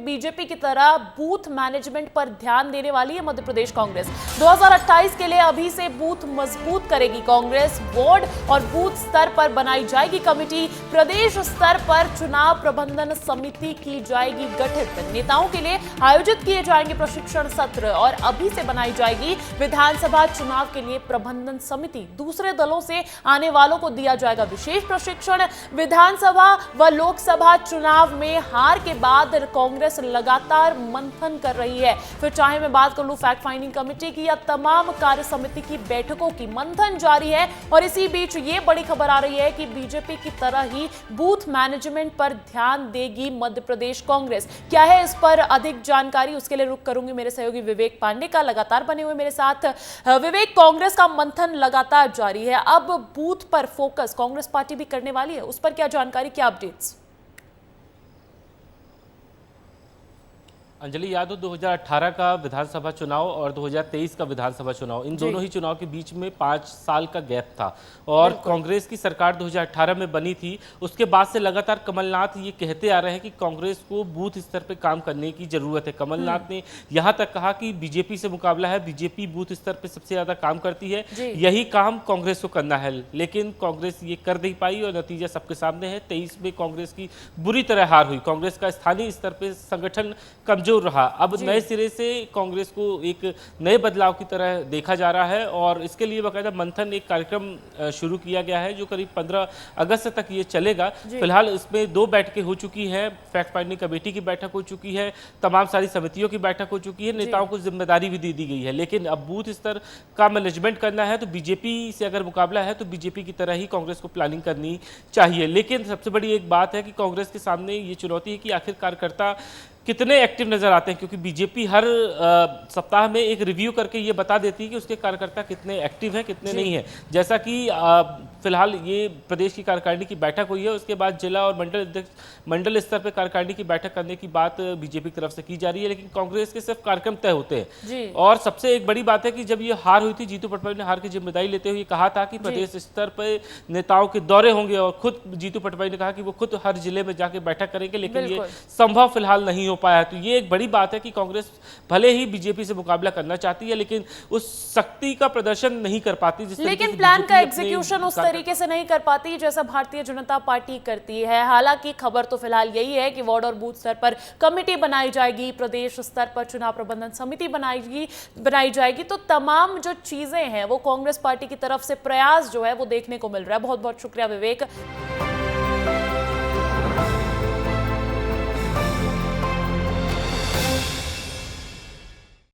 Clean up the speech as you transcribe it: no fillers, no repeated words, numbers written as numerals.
BJP की तरह booth management पर ध्यान देने वाली है मध्य प्रदेश कांग्रेस। 2028 के लिए अभी से बूथ मजबूत करेगी कांग्रेस। वार्ड और बूथ स्तर पर बनाई जाएगी कमेटी। प्रदेश स्तर पर चुनाव प्रबंधन समिति की जाएगी गठित। नेताओं के लिए आयोजित किए जाएंगे प्रशिक्षण सत्र और अभी से बनाई जाएगी विधानसभा चुनाव के लिए प्रबंधन समिति। दूसरे दलों से आने वालों को दिया जाएगा विशेष प्रशिक्षण। विधानसभा व लोकसभा चुनाव में हार के बाद कांग्रेस लगातार मंथन कर रही है। फिर चाहे मैं बात कर लूं फैक्ट फाइंडिंग कमेटी की या तमाम कार्य समिति की बैठकों की, मंथन जारी है। और इसी बीच ये बड़ी खबर आ रही है कि बीजेपी की तरह ही बूथ मैनेजमेंट पर ध्यान देगी मध्य प्रदेश कांग्रेस। क्या है इस पर अधिक जानकारी, उसके लिए रुख करूंगी मेरे सहयोगी विवेक पांडे का। लगातार बने हुए मेरे साथ विवेक, कांग्रेस का मंथन लगातार जारी है, अब बूथ पर फोकस कांग्रेस पार्टी भी करने वाली है, उस पर क्या जानकारी, क्या अपडेट्स? अंजलि यादव, 2018 का विधानसभा चुनाव और 2023 का विधानसभा चुनाव, इन दोनों ही चुनाव के बीच में 5 साल का गैप था और कांग्रेस की सरकार 2018 में बनी थी। उसके बाद से लगातार कमलनाथ ये कहते आ रहे हैं कि कांग्रेस को बूथ स्तर पे काम करने की जरूरत है। कमलनाथ ने यहाँ तक कहा कि बीजेपी से मुकाबला है, बीजेपी बूथ स्तर पे सबसे ज्यादा काम करती है, यही काम कांग्रेस को करना है। लेकिन कांग्रेस ये कर नहीं पाई और नतीजा सबके सामने है। 23 में कांग्रेस की बुरी तरह हार हुई। कांग्रेस का स्थानीय स्तर पे संगठन कमजोर रहा। अब नए सिरे से कांग्रेस को एक नए बदलाव की तरह देखा जा रहा है और इसके लिए बाकायदा मंथन एक कार्यक्रम शुरू किया गया है जो करीब 15 अगस्त तक ये चलेगा। फिलहाल इसमें 2 बैठकें हो चुकी हैं। फैक्ट फाइंडिंग कमेटी की बैठक हो चुकी है, तमाम सारी समितियों की बैठक हो चुकी है, नेताओं को जिम्मेदारी भी दे दी गई है। लेकिन अब बूथ स्तर का मैनेजमेंट करना है तो बीजेपी से अगर मुकाबला है तो बीजेपी की तरह ही कांग्रेस को प्लानिंग करनी चाहिए। लेकिन सबसे बड़ी एक बात है कि कांग्रेस के सामने ये चुनौती है कि आखिर कार्यकर्ता कितने एक्टिव नजर आते हैं, क्योंकि बीजेपी हर सप्ताह में एक रिव्यू करके ये बता देती है कि उसके कार्यकर्ता कितने एक्टिव हैं, कितने नहीं हैं। जैसा कि फिलहाल ये प्रदेश की कार्यकारिणी की बैठक हुई है, उसके बाद जिला और मंडल स्तर पर कार्यकारिणी की बैठक करने की बात बीजेपी की तरफ से की जा रही है। लेकिन कांग्रेस के सिर्फ कार्यक्रम तय होते हैं। और सबसे एक बड़ी बात है कि जब ये हार हुई थी, जीतू पटवारी ने हार की जिम्मेदारी लेते हुए कहा था कि प्रदेश स्तर पर नेताओं के दौरे होंगे और खुद जीतू पटवारी ने कहा कि वो खुद हर जिले में जाके बैठक करेंगे। लेकिन ये संभव फिलहाल नहीं हो पाया है। तो ये एक बड़ी बात है कि कांग्रेस भले ही बीजेपी से मुकाबला करना चाहती है लेकिन उस शक्ति का प्रदर्शन नहीं कर पाती, लेकिन प्लान का एग्जीक्यूशन उस तरीके से नहीं कर पाती जैसा भारतीय जनता पार्टी करती है। हालांकि खबर तो फिलहाल यही है कि वार्ड और बूथ स्तर पर कमेटी बनाई जाएगी, प्रदेश स्तर पर चुनाव प्रबंधन समिति बनाई जाएगी। तो तमाम जो चीजें हैं वो कांग्रेस पार्टी की तरफ से प्रयास जो है वो देखने को मिल रहा है। बहुत बहुत शुक्रिया विवेक।